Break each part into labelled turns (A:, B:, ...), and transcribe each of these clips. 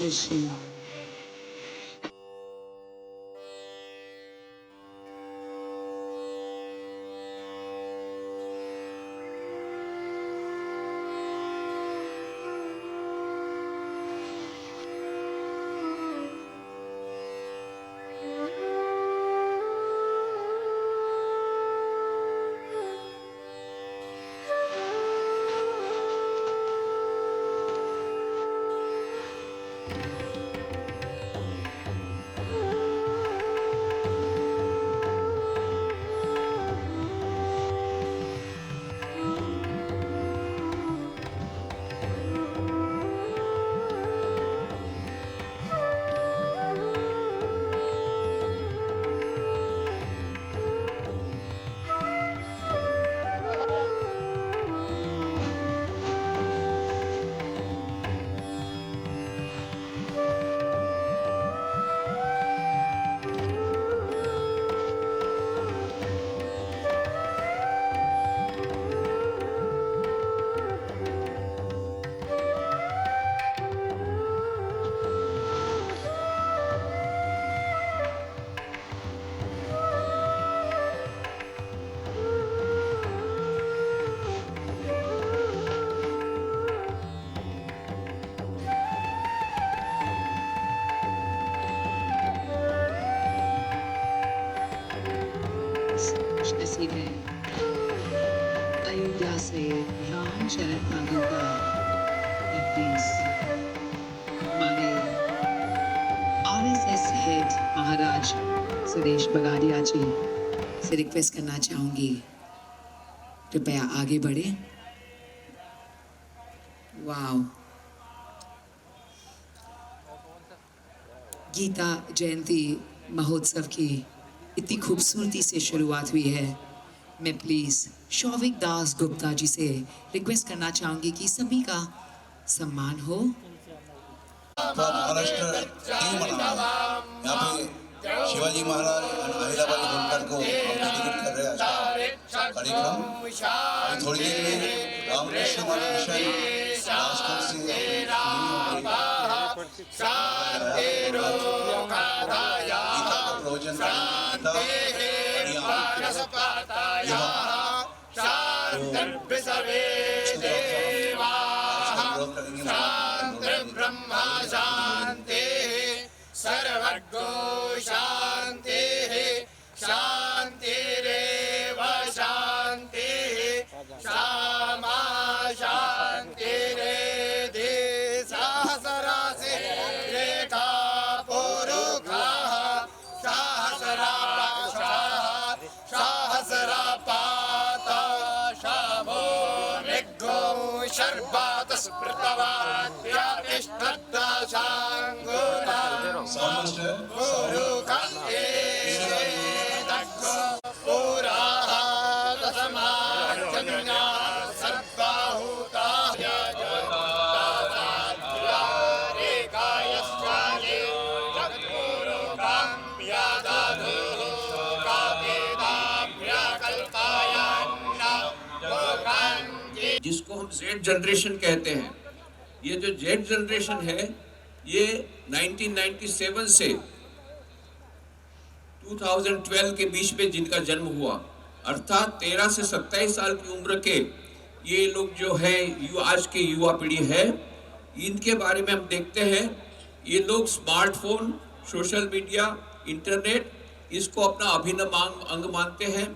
A: Krishna. खुशनसीब है अयोध्या से राम शरण आगे का प्लीज हमारे आरएसएस हेड महाराज सुरेश बगाड़िया जी से रिक्वेस्ट करना चाहूंगी, कृपया आगे बढ़े। वाव, गीता जयंती महोत्सव की इतनी खूबसूरती से शुरुआत हुई है। मैं प्लीज शौविक दास गुप्ता जी से रिक्वेस्ट करना चाहूंगी कि सभी का सम्मान हो।
B: महाराष्ट्र नहीं मना यहाँ पे शिवाजी महाराज और अहिल्याबाई होलकर को डेडिकेट कर रहे हैं आज का कार्यक्रम। अभी थोड़ी देर में रामकृष्ण मिशन राजकोट से
C: ब्रह्मा शांति सर्वगो शांति शांतिरेव शांति क्षमा शांतिरेधि सहस्रासि रेखा पुरुखा सहस्रापाशाः सहस्रापाता शाभो निग्गो शर्वात स्मृतवान्
D: जिसको हम जेड जनरेशन कहते हैं। ये जो जेड जनरेशन है ये 1997 से 2012 के बीच में जिनका जन्म हुआ, अर्थात 13 से 27 साल की उम्र के ये लोग जो है आज के युवा पीढ़ी है, इनके बारे में हम देखते हैं। ये लोग स्मार्टफोन, सोशल मीडिया, इंटरनेट इसको अपना अभिन्न अंग मानते हैं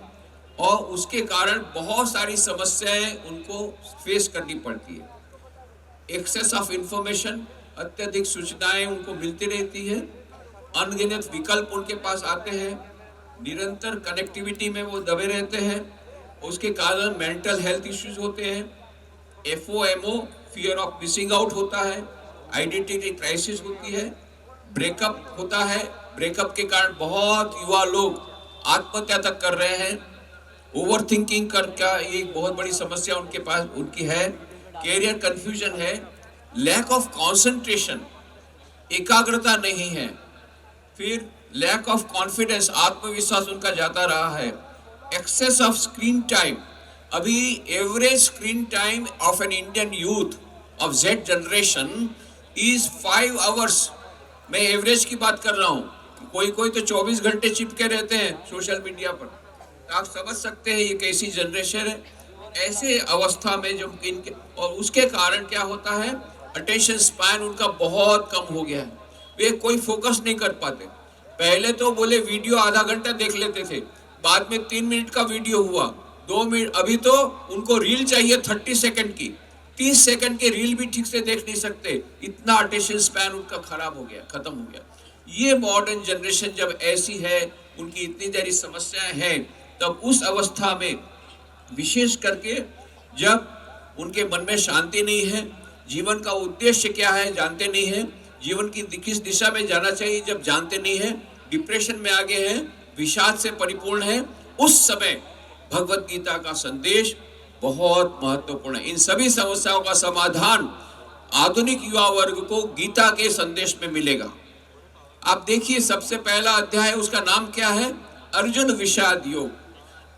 D: और उसके कारण बहुत सारी समस्याएं उनको फेस करनी पड़ती है। एक्सेस ऑफ इंफॉर्मेशन, अत्यधिक सूचनाएं उनको मिलती रहती है, अनगिनत विकल्प उनके पास आते हैं, निरंतर कनेक्टिविटी में वो दबे रहते हैं, उसके कारण मेंटल हेल्थ इश्यूज होते हैं, FOMO fear of missing out होता है, आइडेंटिटी क्राइसिस होती है, ब्रेकअप होता है। ब्रेकअप के कारण बहुत युवा लोग आत्महत्या तक कर रहे हैं। ओवर थिंकिंग करके एक बहुत बड़ी समस्या उनके पास उनकी है। कैरियर कंफ्यूजन है, लैक ऑफ कंसंट्रेशन, एकाग्रता नहीं है, फिर लैक ऑफ कॉन्फिडेंस, आत्मविश्वास उनका जाता रहा है। एक्सेस ऑफ स्क्रीन टाइम, अभी average screen time of an Indian youth of Z generation is 5 hours. मैं एवरेज की बात कर रहा हूँ, कोई कोई तो 24 घंटे चिपके रहते हैं सोशल मीडिया पर। तो आप समझ सकते हैं ये कैसी जनरेशन है। ऐसे अवस्था में जब इनके, और उसके कारण क्या होता है, अटेंशन स्पैन उनका बहुत कम हो गया है, वे कोई फोकस नहीं कर पाते। पहले तो बोले वीडियो आधा घंटा देख लेते थे, बाद में 3 मिनट का वीडियो हुआ, 2 मिनट, अभी तो उनको रील चाहिए 30 सेकंड की। 30 सेकंड के रील भी ठीक से देख नहीं सकते, इतना अटेंशन स्पैन उनका खराब हो गया, खत्म हो गया। ये मॉडर्न जनरेशन जब ऐसी है, उनकी इतनी सारी समस्याएं हैं, तब उस अवस्था में विशेष करके जब उनके मन में शांति नहीं है, जीवन का उद्देश्य क्या है जानते नहीं है, जीवन की किस दिशा में जाना चाहिए जब जानते नहीं है, डिप्रेशन में आगे हैं, विषाद से परिपूर्ण है, उस समय भगवत गीता का संदेश बहुत महत्वपूर्ण है। इन सभी समस्याओं का समाधान आधुनिक युवा वर्ग को गीता के संदेश में मिलेगा। आप देखिए, सबसे पहला अध्याय उसका नाम क्या है, अर्जुन विषाद योग।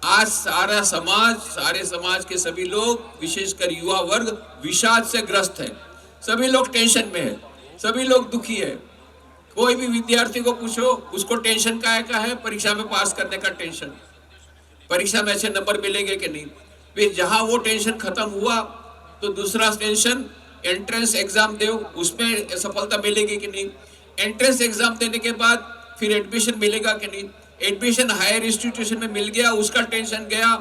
D: आज सारे समाज के सभी लोग, विशेषकर युवा वर्ग, विषाद से ग्रस्त है। सभी लोग टेंशन में है, सभी लोग दुखी है। कोई भी विद्यार्थी को पूछो, उसको टेंशन का है, परीक्षा में पास करने का टेंशन, परीक्षा में अच्छे नंबर मिलेंगे कि नहीं। फिर जहां वो टेंशन खत्म हुआ तो दूसरा टेंशन, एंट्रेंस एग्जाम दो, उसमें सफलता मिलेगी कि नहीं। एंट्रेंस एग्जाम देने के बाद फिर एडमिशन मिलेगा कि नहीं। एडमिशन हायर इंस्टीट्यूशन में मिल गया, उसका टेंशन गया।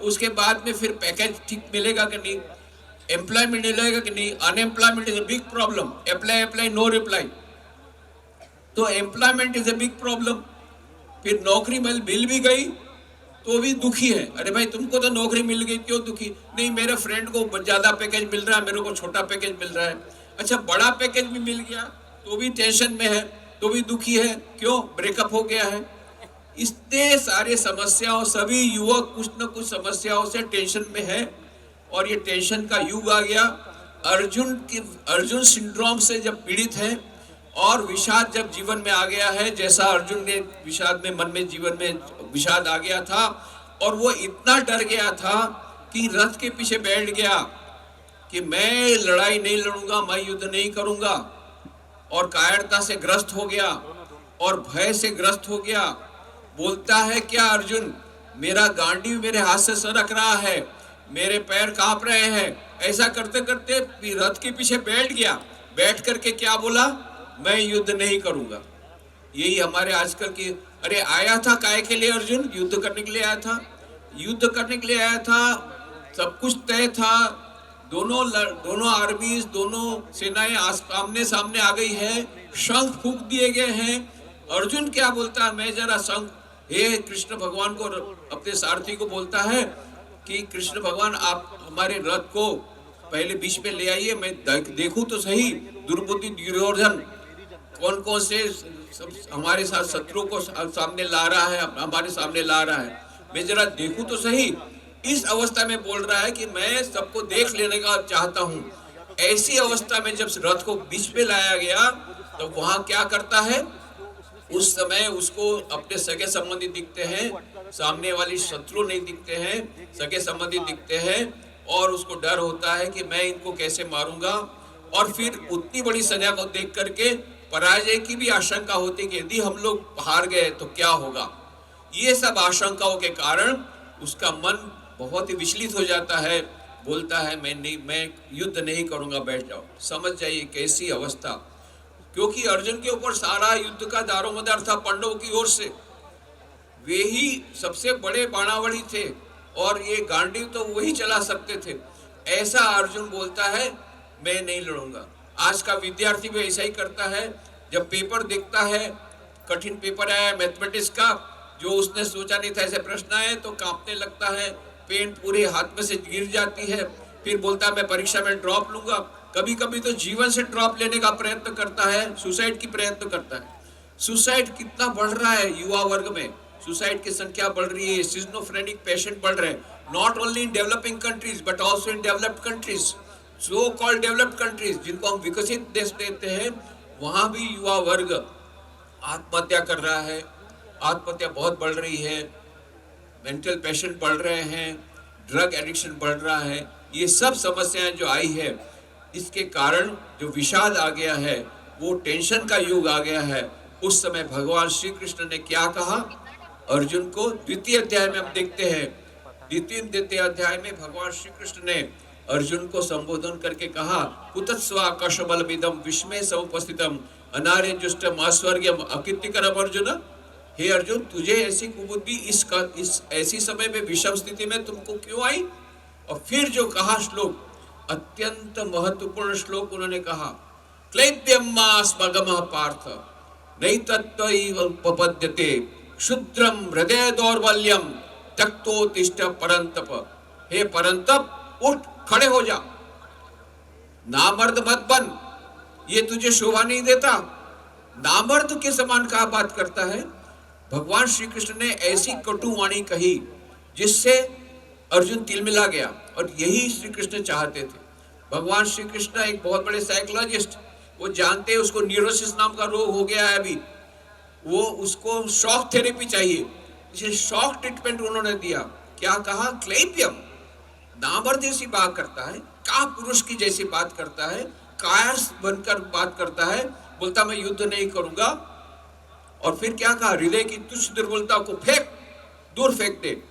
D: उसके बाद में फिर पैकेज ठीक मिलेगा कि नहीं, एम्प्लॉयमेंट मिलेगा कि नहीं। Unemployment is a big problem, apply no reply. तो employment is a big problem. फिर नौकरी मिल भी गई तो भी दुखी है। अरे भाई, तुमको तो नौकरी मिल गई, क्यों दुखी? नहीं, मेरे फ्रेंड को ज्यादा पैकेज मिल रहा है, मेरे को छोटा पैकेज मिल रहा है। अच्छा, बड़ा पैकेज भी मिल गया तो भी टेंशन में है, तो भी दुखी है, क्यों? ब्रेकअप हो गया है। इतने सारे समस्याओं, सभी युवक कुछ न कुछ समस्याओं से टेंशन में है, और ये टेंशन का युग आ गया। अर्जुन सिंड्रोम से जब पीड़ित है, और विषाद जब जीवन में आ गया है, जैसा अर्जुन ने विषाद में, मन में, जीवन में विषाद आ गया था, और वो इतना डर गया था कि रथ के पीछे बैठ गया कि मैं लड़ाई नहीं लड़ूंगा, मैं युद्ध नहीं करूंगा, और कायरता से ग्रस्त हो गया और भय से ग्रस्त हो गया। बोलता है क्या अर्जुन, मेरा गांडी मेरे हाथ से सरक रहा है, मेरे पैर कांप रहे हैं। ऐसा करते करते रथ के पीछे बैठ गया। बैठ करके क्या बोला, मैं युद्ध नहीं करूंगा। यही हमारे आजकल की, अरे आया था काहे के लिए अर्जुन? युद्ध करने के लिए आया था, युद्ध करने के लिए आया था, सब कुछ तय था। दोनों आर्मीज, दोनों सेनाएं आमने सामने आ गई है, शंख फूंक दिए गए हैं। अर्जुन क्या बोलता है, मैं जरा शंख, हे कृष्ण भगवान को, अपने सारथी को बोलता है कि कृष्ण भगवान आप हमारे रथ को पहले बीच में ले आइए, मैं देखूं तो सही दुर्बुद्धि दुर्योधन कौन कौन से हमारे साथ शत्रु को सामने ला रहा है, हमारे सामने ला रहा है, मैं जरा देखूं तो सही। इस अवस्था में बोल रहा है कि मैं सबको देख लेने का चाहता हूं। ऐसी अवस्था में जब रथ को बीच में लाया गया तो वहां क्या करता है, उस समय उसको अपने सगे संबंधी दिखते हैं, सामने वाली शत्रु नहीं दिखते हैं, सगे संबंधी दिखते हैं, और उसको डर होता है कि मैं इनको कैसे मारूंगा। और फिर उतनी बड़ी सजा को देख करके पराजय की भी आशंका होती कि यदि हम लोग हार गए तो क्या होगा। ये सब आशंकाओं के कारण उसका मन बहुत ही विचलित हो जाता है। बोलता है मैं युद्ध नहीं करूंगा, बैठ जाओ। समझ जाइए कैसी अवस्था, क्योंकि अर्जुन के ऊपर सारा युद्ध का दारोमदार था पांडवों की ओर से। वे ही सबसे बड़े बाणावली थे, और ये गांडीव तो वही चला सकते थे। ऐसा अर्जुन बोलता है मैं नहीं लड़ूंगा। आज का विद्यार्थी भी ऐसा ही करता है। जब पेपर देखता है, कठिन पेपर आया मैथमेटिक्स का, जो उसने सोचा नहीं था ऐसे प्रश्न आए, तो कांपने लगता है, पेन पूरे हाथ में से गिर जाती है। फिर बोलता है मैं परीक्षा में ड्रॉप लूंगा। कभी कभी तो जीवन से ड्रॉप लेने का प्रयत्न करता है, सुसाइड की प्रयत्न करता है। सुसाइड कितना बढ़ रहा है युवा वर्ग में, सुसाइड की संख्या बढ़ रही है, सिजोफ्रेनिक पेशेंट बढ़ रहे हैं, not only in developing countries but also in developed countries, so called developed countries, जिनको हम विकसित देश देते हैं, वहां भी युवा वर्ग आत्महत्या कर रहा है। आत्महत्या बहुत बढ़ रही है, मेंटल पेशेंट बढ़ रहे हैं, ड्रग एडिक्शन बढ़ रहा है। ये सब समस्याएं जो आई है, इसके कारण जो विषाद आ गया है, वो टेंशन का युग आ गया है। उस समय भगवान श्री कृष्ण ने क्या कहा अर्जुन को? द्वितीय अध्याय में हम देखते हैं, द्वितीय अध्याय में भगवान श्री कृष्ण ने अर्जुन को संबोधन करके कहा, कुतस्वा कशबलमिदं विस्मय समुपस्थितम अनार्य जुष्टम आस्वर्ग्यम अकीर्तिकरम अर्जुन। हे अर्जुन, तुझे ऐसी कुबुद्धि इस ऐसी समय में विषम स्थिति में तुमको क्यों आई? और फिर जो कहा श्लोक, अत्यंत महत्वपूर्ण श्लोक उन्होंने कहा, क्लैब्यमास्मगमः पार्थ नैतत्त्वैवोपपद्यते क्षुद्रम हृदय दौर्बल्यम त्यक्तोत्तिष्ठ परंतप। हे परंतप, उठ, खड़े हो जा, नामर्द मत बन, ये तुझे शोभा नहीं देता। नामर्द के समान क्या बात करता है? भगवान श्री कृष्ण ने ऐसी कटु वाणी कही जिससे अर्जुन तिलमिला गया, और यही श्री कृष्ण चाहते थे। भगवान श्री कृष्ण एक बहुत बड़े साइकोलॉजिस्ट, वो जानते हैं उसको न्यूरोसिस नाम का रोग हो गया है अभी, वो उसको शॉक थेरेपी चाहिए, इसे शॉक ट्रीटमेंट उन्होंने दिया। क्या कहा? क्लेपियम, नामर्द जैसी बात करता है, का पुरुष की जैसी बात करता है, कायर्स बनकर बात करता है, बोलता मैं युद्ध नहीं करूंगा। और फिर क्या कहा? हृदय की तुच्छ दुर्बलता को फेंक, दूर फेंक दे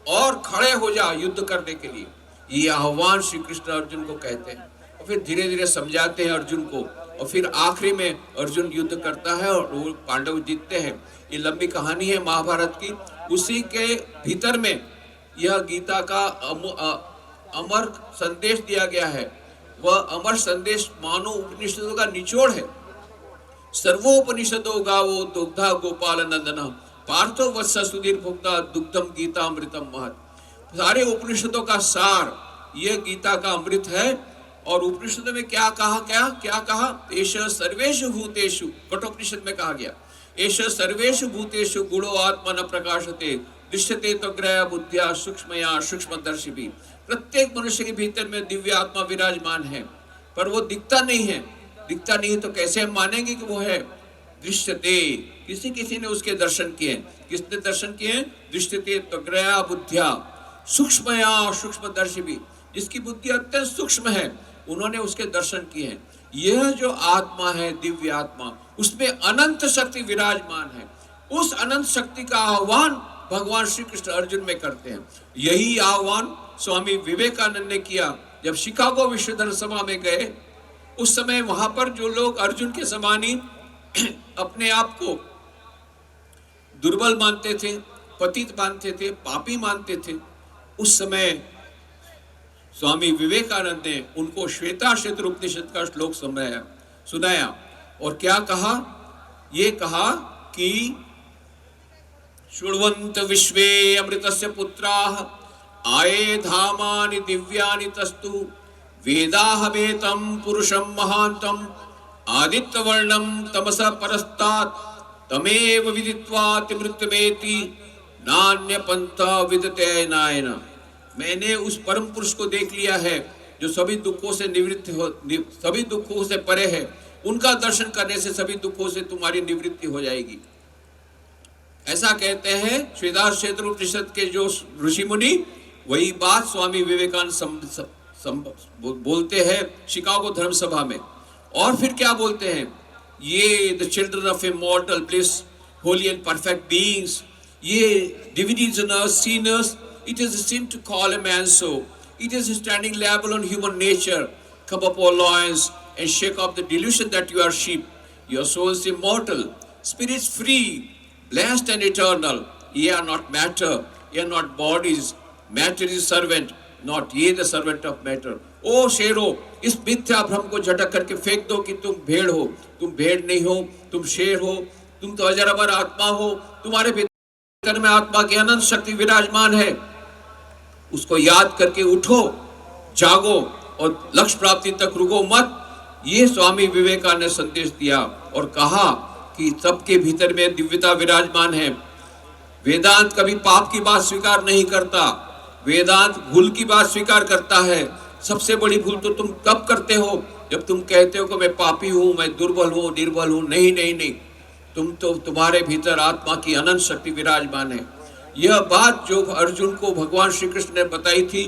D: और खड़े हो जा युद्ध करने के लिए। ये आह्वान श्री कृष्ण अर्जुन को कहते हैं, और फिर धीरे धीरे समझाते हैं अर्जुन को, और फिर आखिरी में अर्जुन युद्ध करता है और वो पांडव जीतते हैं। ये लंबी कहानी है महाभारत की। उसी के भीतर में यह गीता का अमर संदेश दिया गया है। वह अमर संदेश मानो उपनिषदों का निचोड़ है। सर्वोपनिषदो गावो दुग्धा गोपाल नंदन पार्थो वत्स सुधीर भुक्ता दुग्धम गीता अमृतम महत्। सारे उपनिषदों का सार यह गीता का अमृत है। और उपनिषद में क्या कहा? क्या कहा? एष सर्वेषु भूतेषु, कठोपनिषद में कहा गया, एष सर्वेषु भूतेषु गुणो आत्मा न प्रकाशते दृश्यते त्वग्रया बुद्धिया सूक्ष्मया सूक्ष्मदर्शिभिः। प्रत्येक मनुष्य के भीतर में दिव्य आत्मा विराजमान है, पर वो दिखता नहीं है। दिखता नहीं तो कैसे हम मानेंगे कि वो है? दृश्यते, किसी किसी ने उसके दर्शन किए। किसने दर्शन किए? दृश्यते त्वग्रया बुद्धिया सूक्ष्मया सूक्ष्मदर्शिभिः, जिसकी बुद्धि अत्यंत सूक्ष्म है, उन्होंने उसके दर्शन किए हैं। यह जो आत्मा है, दिव्य आत्मा, उसमें अनंत शक्ति विराजमान है। उस अनंत शक्ति का आह्वान भगवान श्री कृष्ण अर्जुन में करते हैं। यही आह्वान स्वामी विवेकानंद ने किया जब शिकागो विश्व सभा में गए। उस समय वहां पर जो लोग अर्जुन के समान ही अपने आप को दुर्बल मानते थे, पतित मानते थे, पापी मानते थे, उस समय स्वामी विवेकानंद ने उनको श्वेताश्वेत उपनिषद का श्लोक सुनाया और क्या कहा? ये कहा कि शृण्वन्त विश्वे अमृतस्य पुत्राः आये धामानि दिव्यानि तस्तु वेदाहमेतं पुरुषं महान्तं आदित्यवर्णं तमसः परस्तात् तमेव विदित्वा तिमृत्यमेति नान्य पंथा विदते नायन। मैंने उस परम पुरुष को देख लिया है जो सभी दुखों से निवृत्त हो, सभी दुखों से परे है। उनका दर्शन करने से सभी दुखों से तुम्हारी निवृत्ति हो जाएगी। ऐसा कहते हैं श्वेताश्वेत उपनिषद के जो ऋषि मुनि। वही बात स्वामी विवेकानंद बोलते हैं शिकागो धर्म सभा में। और फिर क्या बोलते हैं? ये the children of immortal bliss Holi and perfect beings, ये diviners, sinners, it is a sin to call a man so. It is a standing label on human nature. Come up, O loins, and shake off the delusion that you are sheep. Your soul is immortal, spirits free, blessed and eternal. Ye are not matter, ye are not bodies. Matter is servant, not ye the servant of matter. ओ शेरो, इस मिथ्या भ्रम को झटक करके फेंक दो कि तुम भेड़ हो। तुम भेड़ नहीं हो, तुम शेर हो, तुम तो अजर अमर आत्मा हो। तुम्हारे भीतर में आत्मा की अनंत शक्ति विराजमान है। उसको याद करके उठो, जागो और लक्ष्य प्राप्ति तक रुको मत। ये स्वामी विवेकानंद ने संदेश दिया और कहा कि सबके भीतर में दिव्यता विराजमान है। वेदांत कभी पाप की बात स्वीकार नहीं करता, वेदांत भूल की बात स्वीकार करता है। सबसे बड़ी भूल तो तुम तब करते हो जब तुम कहते हो कि मैं पापी हूं, मैं दुर्बल हूं, निर्बल हूं। नहीं नहीं नहीं, तुम तो, तुम्हारे भीतर आत्मा की अनंत शक्ति विराजमान है। यह बात जो अर्जुन को भगवान श्री कृष्ण ने बताई थी,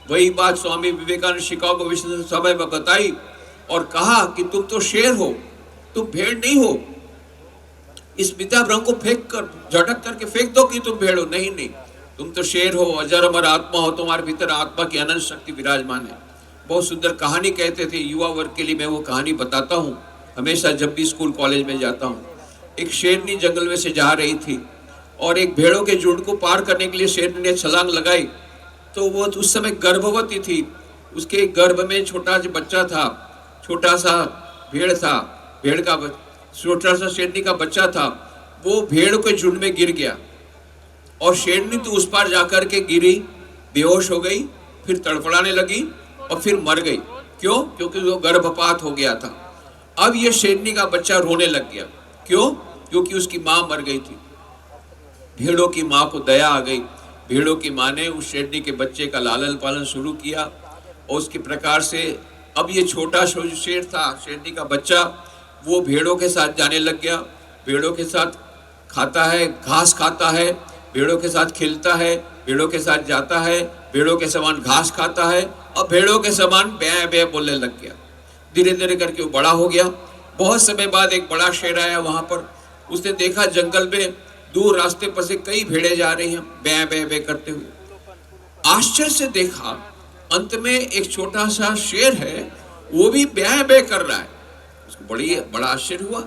D: वही बात स्वामी विवेकानंद शिकागो विश्व सभा में बताई। और कहा कि तुम तो शेर हो, तुम भेड़ नहीं हो, इस मिथ्या भ्रम को फेंक कर झटक करके फेंक दो कि तुम भेड़ हो। नहीं नहीं, तुम तो शेर हो, अजर अमर आत्मा हो, तुम्हारे भीतर आत्मा की अनंत शक्ति विराजमान है। बहुत सुंदर कहानी कहते थे, युवा वर्ग के लिए मैं वो कहानी बताता हूँ हमेशा जब भी स्कूल कॉलेज में जाता हूँ। एक शेरनी जंगल में से जा रही थी और एक भेड़ों के झुंड को पार करने के लिए शेरनी ने छलांग लगाई, तो वो उस समय गर्भवती थी, उसके गर्भ में छोटा सा बच्चा था, छोटा सा भेड़ था, भेड़ का छोटा सा शेरनी का बच्चा था। वो भेड़ के झुंड में गिर गया और शेरनी तो उस पार जाकर के गिरी, बेहोश हो गई, फिर तड़फड़ाने लगी और फिर मर गई। क्यों? क्योंकि वो गर्भपात हो गया था। अब ये शेरनी का बच्चा रोने लग गया। क्यों? क्योंकि उसकी माँ मर गई थी। भेड़ों की माँ को दया आ गई। भेड़ों की माँ ने उस शेरनी के बच्चे का लालन पालन शुरू किया और उसके प्रकार से अब ये छोटा शेर था, शेरनी का बच्चा, वो भेड़ों के साथ जाने लग गया। भेड़ों के साथ खाता है, घास खाता है, भेड़ों के साथ खेलता है, भेड़ों के साथ जाता है, भेड़ों के समान घास खाता है और भेड़ों के समान ब्या ब्या बोलने लग गया। धीरे धीरे करके वो बड़ा हो गया। बहुत समय बाद एक बड़ा शेर आया वहाँ पर। उसने देखा जंगल में दूर रास्ते पर से कई भेड़ें जा रही हैं ब्या ब्या ब्या करते हुए। आश्चर्य से देखा, अंत में एक छोटा सा शेर है, वो भी ब्या ब्या कर रहा है। उसको बड़ा आश्चर्य हुआ।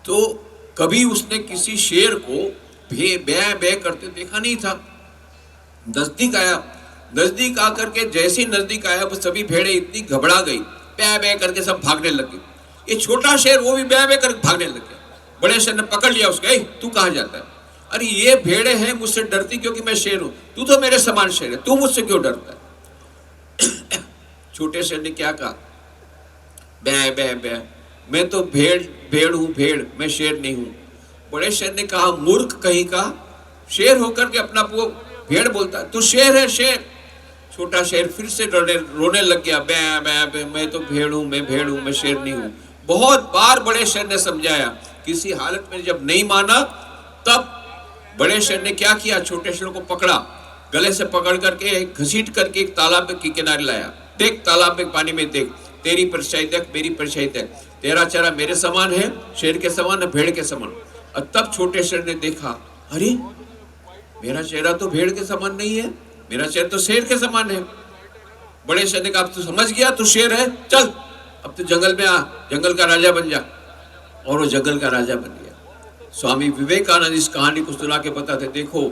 D: तो कभी उसने किसी शेर को ब्या ब्या करते देखा नहीं था। नजदीक आया, नजदीक आकर के जैसे ही नजदीक आया वो सभी भेड़ें इतनी घबरा गई, ब्या ब्या करके सब भागने लगी। ये छोटा शेर वो भी ब्या ब्या करके भागने लग गया। बड़े शेर ने पकड़ लिया उसको, तू कहाँ जाता है? अरे ये भेड़ें हैं मुझसे डरती क्योंकि मैं शेर हूँ, तू तो मेरे समान शेर है, तू मुझसे क्यों डरता है? छोटे शेर ने क्या कहा? ब्या ब्या ब्या, मैं तो भेड़ हूँ, भेड़, मैं शेर नहीं हूँ। बड़े शेर ने कहा, मूर्ख कहीं का, शेर होकर के अपना वो भेड़ बोलता है, तू शेर है शेर। छोटा शेर फिर से रोने लग गया, ब्या ब्या ब्या, मैं तो भेड़ हूँ, मैं भेड़ हूँ, मैं शेर नहीं हूँ। बहुत बार बड़े शेर ने समझाया, किसी हालत में जब नहीं माना तब बड़े शेर ने क्या किया, छोटे शेर को पकड़ा, गले से पकड़ करके घसीट करके एक तालाब के किनारे लाया। देख तालाब में पानी में देख, तेरी परछाई देख, मेरी परछाई देख, तेरा चेहरा मेरे समान है, शेर के समान है, भेड़ के समान। और तब छोटे शेर ने देखा, अरे मेरा चेहरा तो भेड़ के समान नहीं है, मेरा चेहरा तो शेर के समान है। बड़े शेर ने कहा, अब तू समझ गया तू शेर है, चल अब तो जंगल में आ, जंगल का राजा बन जा। और वो जंगल का राजा बन गया। स्वामी विवेकानंद इस कहानी को सुना के बताते, देखो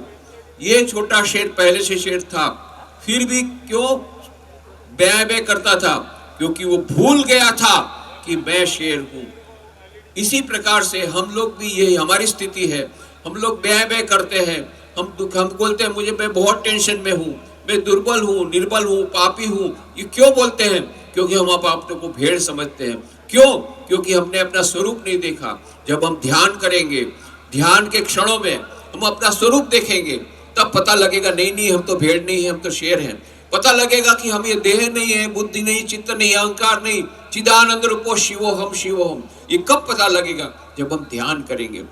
D: ये छोटा शेर पहले से शेर था, फिर भी क्यों ब्या ब्या करता था? क्योंकि वो भूल गया था कि मैं शेर हूं। इसी प्रकार से हम लोग भी, यही हमारी स्थिति है, हम लोग ब्या ब्या करते हैं, हम बोलते हैं मुझे, मैं बहुत टेंशन में हूँ, मैं दुर्बल हूँ, निर्बल हूँ, पापी हूँ। ये क्यों बोलते हैं? क्योंकि हम अपने को भेड़ समझते हैं। क्यों? क्योंकि हमने अपना स्वरूप नहीं देखा। जब हम ध्यान करेंगे, ध्यान के क्षणों में हम अपना स्वरूप देखेंगे, तब पता लगेगा नहीं नहीं हम तो भेड़ नहीं है, हम तो शेर हैं। पता लगेगा कि हम ये देह नहीं है, बुद्धि नहीं, चित्त नहीं, अहंकार नहीं, चिदानंद रूपो शिवोहम शिवोहम। ये कब पता लगेगा? जब हम ध्यान करेंगे।